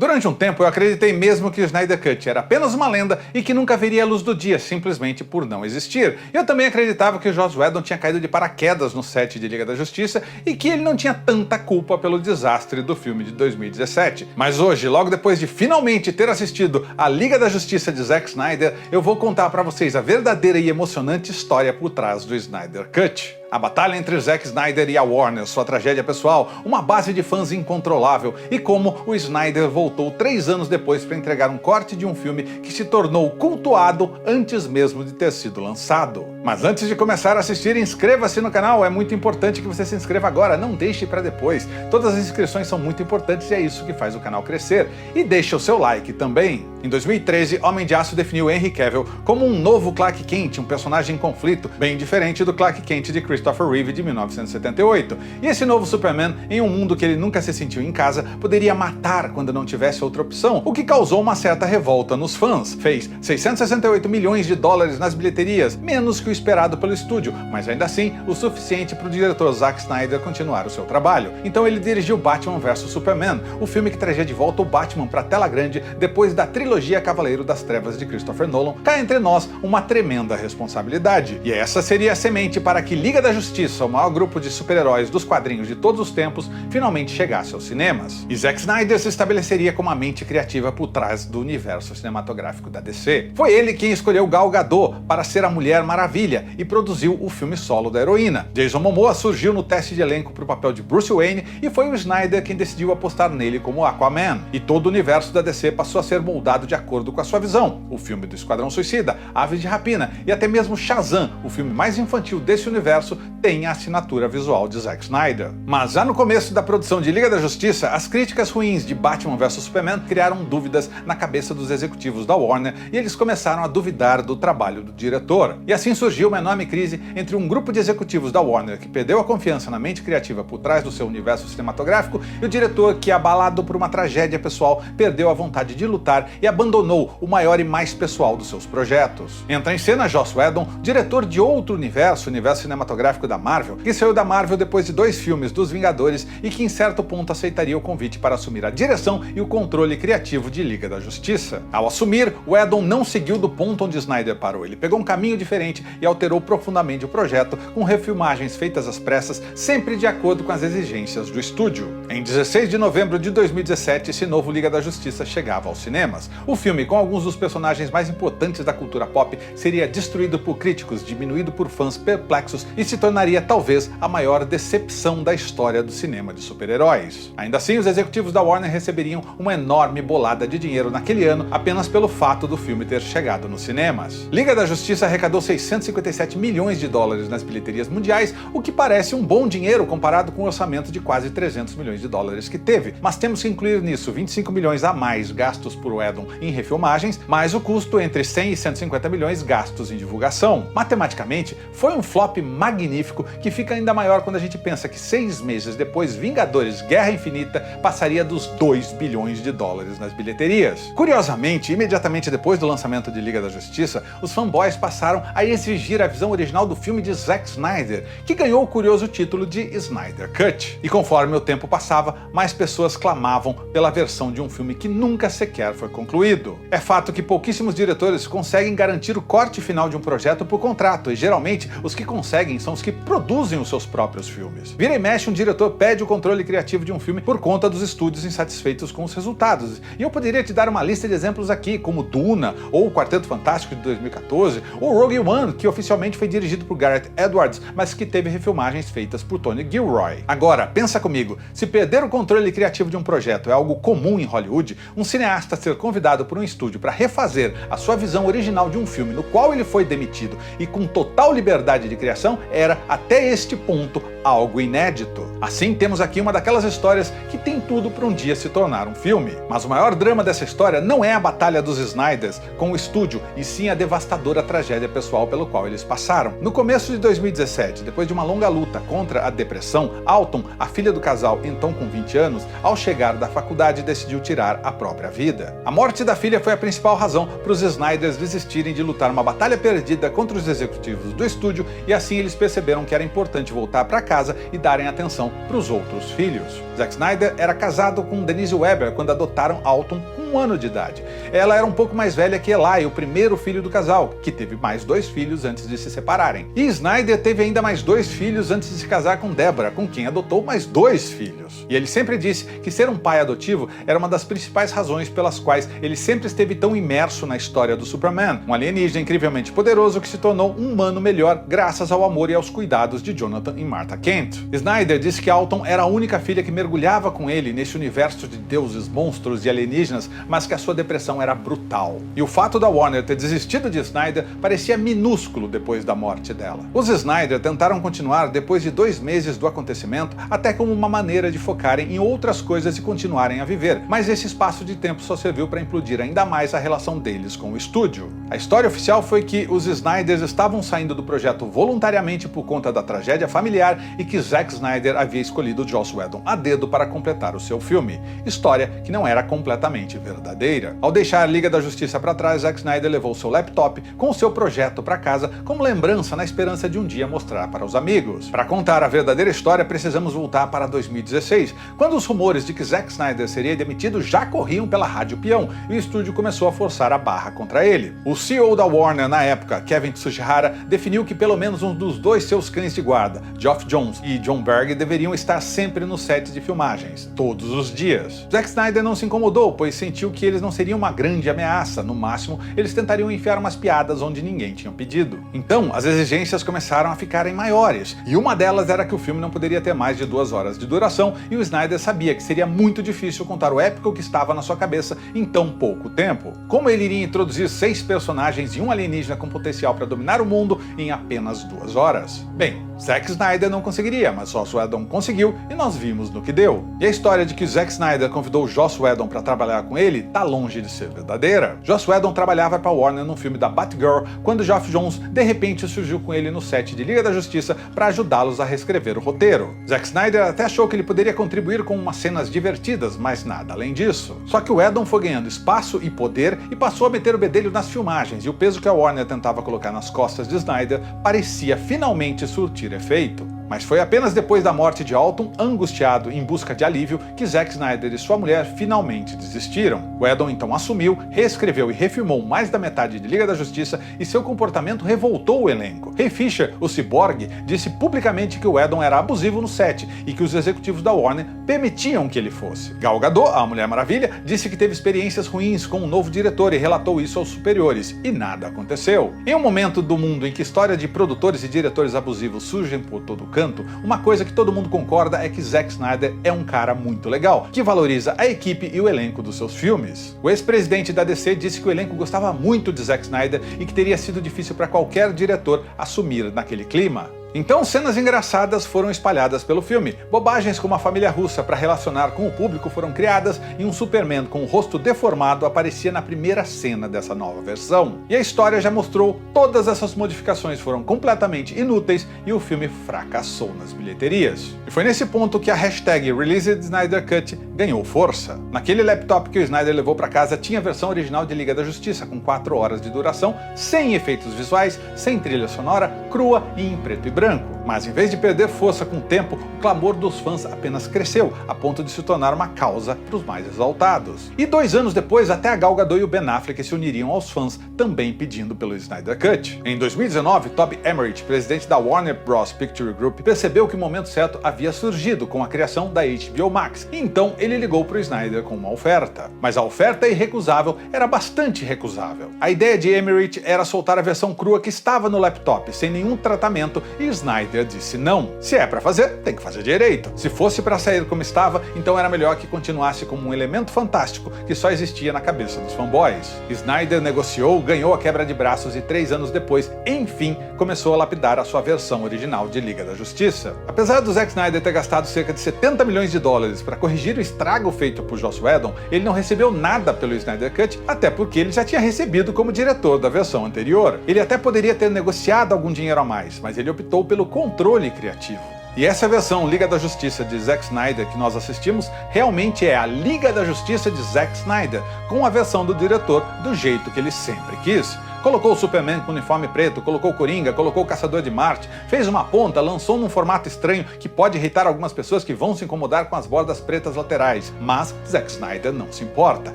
Durante um tempo eu acreditei mesmo que o Snyder Cut era apenas uma lenda e que nunca veria a luz do dia simplesmente por não existir. Eu também acreditava que o Joss Whedon tinha caído de paraquedas no set de Liga da Justiça e que ele não tinha tanta culpa pelo desastre do filme de 2017. Mas hoje, logo depois de finalmente ter assistido a Liga da Justiça de Zack Snyder, eu vou contar pra vocês a verdadeira e emocionante história por trás do Snyder Cut. A batalha entre Zack Snyder e a Warner, sua tragédia pessoal, uma base de fãs incontrolável e como o Snyder voltou 3 anos depois para entregar um corte de um filme que se tornou cultuado antes mesmo de ter sido lançado. Mas antes de começar a assistir, inscreva-se no canal, é muito importante que você se inscreva agora, não deixe para depois. Todas as inscrições são muito importantes e é isso que faz o canal crescer. E deixe o seu like também. Em 2013, Homem de Aço definiu Henry Cavill como um novo Clark Kent, um personagem em conflito, bem diferente do Clark Kent de Christopher Reeve de 1978. E esse novo Superman, em um mundo que ele nunca se sentiu em casa, poderia matar quando não tivesse outra opção, o que causou uma certa revolta nos fãs. Fez 668 milhões de dólares nas bilheterias, menos que o esperado pelo estúdio, mas ainda assim o suficiente para o diretor Zack Snyder continuar o seu trabalho. Então ele dirigiu Batman vs Superman, o filme que trazia de volta o Batman para a tela grande depois da trilogia Cavaleiro das Trevas de Christopher Nolan. Cá entre nós, uma tremenda responsabilidade. E essa seria a semente para que Liga da Justiça, o maior grupo de super-heróis dos quadrinhos de todos os tempos, finalmente chegasse aos cinemas. E Zack Snyder se estabeleceria como a mente criativa por trás do universo cinematográfico da DC. Foi ele quem escolheu Gal Gadot para ser a Mulher Maravilha e produziu o filme solo da heroína. Jason Momoa surgiu no teste de elenco para o papel de Bruce Wayne e foi o Snyder quem decidiu apostar nele como Aquaman. E todo o universo da DC passou a ser moldado de acordo com a sua visão. O filme do Esquadrão Suicida, Aves de Rapina e até mesmo Shazam, o filme mais infantil desse universo, tem a assinatura visual de Zack Snyder. Mas já no começo da produção de Liga da Justiça, as críticas ruins de Batman vs Superman criaram dúvidas na cabeça dos executivos da Warner e eles começaram a duvidar do trabalho do diretor. E assim surgiu uma enorme crise entre um grupo de executivos da Warner que perdeu a confiança na mente criativa por trás do seu universo cinematográfico e o diretor que, abalado por uma tragédia pessoal, perdeu a vontade de lutar e abandonou o maior e mais pessoal dos seus projetos. Entra em cena Joss Whedon, diretor de outro universo, o universo cinematográfico da Marvel, que saiu da Marvel depois de 2 filmes dos Vingadores e que em certo ponto aceitaria o convite para assumir a direção e o controle criativo de Liga da Justiça. Ao assumir, Whedon não seguiu do ponto onde Snyder parou, ele pegou um caminho diferente e alterou profundamente o projeto, com refilmagens feitas às pressas, sempre de acordo com as exigências do estúdio. Em 16 de novembro de 2017, esse novo Liga da Justiça chegava aos cinemas. O filme, com alguns dos personagens mais importantes da cultura pop, seria destruído por críticos, diminuído por fãs perplexos e se tornaria talvez a maior decepção da história do cinema de super-heróis. Ainda assim, os executivos da Warner receberiam uma enorme bolada de dinheiro naquele ano apenas pelo fato do filme ter chegado nos cinemas. Liga da Justiça arrecadou 657 milhões de dólares nas bilheterias mundiais, o que parece um bom dinheiro comparado com o orçamento de quase 300 milhões de dólares que teve, mas temos que incluir nisso 25 milhões a mais gastos por Whedon em refilmagens, mais o custo entre 100 e 150 milhões gastos em divulgação. Matematicamente, foi um flop magnífico que fica ainda maior quando a gente pensa que 6 meses depois, Vingadores Guerra Infinita passaria dos 2 bilhões de dólares nas bilheterias. Curiosamente, imediatamente depois do lançamento de Liga da Justiça, os fanboys passaram a exigir a visão original do filme de Zack Snyder, que ganhou o curioso título de Snyder Cut. E conforme o tempo passava, mais pessoas clamavam pela versão de um filme que nunca sequer foi concluído. É fato que pouquíssimos diretores conseguem garantir o corte final de um projeto por contrato, e geralmente os que conseguem são os que produzem os seus próprios filmes. Vira e mexe, um diretor pede o controle criativo de um filme por conta dos estúdios insatisfeitos com os resultados. E eu poderia te dar uma lista de exemplos aqui, como Duna, ou o Quarteto Fantástico de 2014, ou Rogue One, que oficialmente foi dirigido por Gareth Edwards, mas que teve refilmagens feitas por Tony Gilroy. Agora, pensa comigo, se perder o controle criativo de um projeto é algo comum em Hollywood, um cineasta ser convidado por um estúdio para refazer a sua visão original de um filme no qual ele foi demitido e com total liberdade de criação era, até este ponto, algo inédito. Assim, temos aqui uma daquelas histórias que tem tudo para um dia se tornar um filme. Mas o maior drama dessa história não é a batalha dos Snyders com o estúdio, e sim a devastadora tragédia pessoal pelo qual eles passaram. No começo de 2017, depois de uma longa luta contra a depressão, Alton, a filha do casal, então com 20 anos, ao chegar da faculdade decidiu tirar a própria vida. A morte da filha foi a principal razão para os Snyders desistirem de lutar uma batalha perdida contra os executivos do estúdio, e assim eles perceberam perceberam que era importante voltar para casa e darem atenção para os outros filhos. Zack Snyder era casado com Denise Weber quando adotaram Alton com 1 ano de idade. Ela era um pouco mais velha que Eli, o primeiro filho do casal, que teve mais 2 filhos antes de se separarem. E Snyder teve ainda mais 2 filhos antes de se casar com Deborah, com quem adotou mais 2 filhos. E ele sempre disse que ser um pai adotivo era uma das principais razões pelas quais ele sempre esteve tão imerso na história do Superman, um alienígena incrivelmente poderoso que se tornou um humano melhor graças ao amor e aos cuidados de Jonathan e Martha Kent. Snyder disse que Alton era a única filha que mergulhava com ele nesse universo de deuses, monstros e alienígenas, mas que a sua depressão era brutal. E o fato da Warner ter desistido de Snyder parecia minúsculo depois da morte dela. Os Snyder tentaram continuar depois de 2 meses do acontecimento, até como uma maneira de focarem em outras coisas e continuarem a viver, mas esse espaço de tempo só serviu para implodir ainda mais a relação deles com o estúdio. A história oficial foi que os Snyders estavam saindo do projeto voluntariamente por conta da tragédia familiar e que Zack Snyder havia escolhido Joss Whedon a dedo para completar o seu filme, história que não era completamente verdadeira. Ao deixar a Liga da Justiça para trás, Zack Snyder levou seu laptop com o seu projeto para casa como lembrança na esperança de um dia mostrar para os amigos. Para contar a verdadeira história, precisamos voltar para 2016, quando os rumores de que Zack Snyder seria demitido já corriam pela rádio peão e o estúdio começou a forçar a barra contra ele. O CEO da Warner na época, Kevin Tsujihara, definiu que pelo menos um dos 2 seus cães de guarda, Geoff Johns e John Berg, deveriam estar sempre no set de filmagens, todos os dias. Zack Snyder não se incomodou, pois sentiu que eles não seriam uma grande ameaça, no máximo eles tentariam enfiar umas piadas onde ninguém tinha pedido. Então, as exigências começaram a ficarem maiores, e uma delas era que o filme não poderia ter mais de 2 horas de duração, e o Snyder sabia que seria muito difícil contar o épico que estava na sua cabeça em tão pouco tempo. Como ele iria introduzir 6 personagens e um alienígena com potencial para dominar o mundo em apenas 2 horas? Bem, Zack Snyder não conseguiria, mas Joss Whedon conseguiu e nós vimos no que deu. E a história de que Zack Snyder convidou Joss Whedon para trabalhar com ele tá longe de ser verdadeira. Joss Whedon trabalhava para Warner no filme da Batgirl quando Geoff Johns de repente surgiu com ele no set de Liga da Justiça para ajudá-los a reescrever o roteiro. Zack Snyder até achou que ele poderia contribuir com umas cenas divertidas, mas nada além disso. Só que o Whedon foi ganhando espaço e poder e passou a meter o bedelho nas filmagens, e o peso que a Warner tentava colocar nas costas de Snyder parecia finalmente surtir efeito. Mas foi apenas depois da morte de Alton, angustiado em busca de alívio, que Zack Snyder e sua mulher finalmente desistiram. Whedon então assumiu, reescreveu e refilmou mais da metade de Liga da Justiça e seu comportamento revoltou o elenco. Ray Fisher, o Cyborg, disse publicamente que o Whedon era abusivo no set e que os executivos da Warner permitiam que ele fosse. Gal Gadot, a Mulher Maravilha, disse que teve experiências ruins com o novo diretor e relatou isso aos superiores, e nada aconteceu. Em um momento do mundo em que história de produtores e diretores abusivos surgem por todo o canto, uma coisa que todo mundo concorda é que Zack Snyder é um cara muito legal, que valoriza a equipe e o elenco dos seus filmes. O ex-presidente da DC disse que o elenco gostava muito de Zack Snyder e que teria sido difícil para qualquer diretor assumir naquele clima. Então, cenas engraçadas foram espalhadas pelo filme. Bobagens como a família russa para relacionar com o público foram criadas e um Superman com o rosto deformado aparecia na primeira cena dessa nova versão. E a história já mostrou todas essas modificações foram completamente inúteis e o filme fracassou nas bilheterias. E foi nesse ponto que a hashtag #ReleasedSnyderCut ganhou força. Naquele laptop que o Snyder levou para casa tinha a versão original de Liga da Justiça, com 4 horas de duração, sem efeitos visuais, sem trilha sonora, crua e em preto e branco. Mas em vez de perder força com o tempo, o clamor dos fãs apenas cresceu, a ponto de se tornar uma causa para os mais exaltados. E 2 anos depois, até a Gal Gadot e o Ben Affleck se uniriam aos fãs, também pedindo pelo Snyder Cut. Em 2019, Todd Emmerich, presidente da Warner Bros. Picture Group, percebeu que o momento certo havia surgido com a criação da HBO Max, e então ele ligou para o Snyder com uma oferta. Mas a oferta irrecusável era bastante recusável. A ideia de Emmerich era soltar a versão crua que estava no laptop, sem nenhum tratamento, e Snyder disse não. Se é pra fazer, tem que fazer direito. Se fosse pra sair como estava, então era melhor que continuasse como um elemento fantástico que só existia na cabeça dos fanboys. Snyder negociou, ganhou a quebra de braços e 3 anos depois, enfim, começou a lapidar a sua versão original de Liga da Justiça. Apesar do Zack Snyder ter gastado cerca de 70 milhões de dólares para corrigir o estrago feito por Joss Whedon, ele não recebeu nada pelo Snyder Cut, até porque ele já tinha recebido como diretor da versão anterior. Ele até poderia ter negociado algum dinheiro a mais, mas ele optou pelo controle criativo. E essa versão Liga da Justiça de Zack Snyder que nós assistimos realmente é a Liga da Justiça de Zack Snyder, com a versão do diretor do jeito que ele sempre quis. Colocou o Superman com uniforme preto, colocou o Coringa, colocou o Caçador de Marte, fez uma ponta, lançou num formato estranho que pode irritar algumas pessoas que vão se incomodar com as bordas pretas laterais. Mas Zack Snyder não se importa.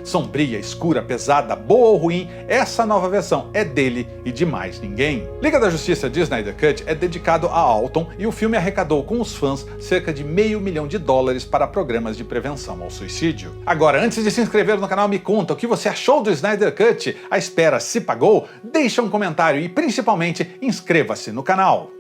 Sombria, escura, pesada, boa ou ruim, essa nova versão é dele e de mais ninguém. Liga da Justiça de Snyder Cut é dedicado a Alton e o filme arrecadou com os fãs cerca de $500 milhão para programas de prevenção ao suicídio. Agora, antes de se inscrever no canal, me conta o que você achou do Snyder Cut. A espera se pagou? Deixa um comentário e, principalmente, inscreva-se no canal.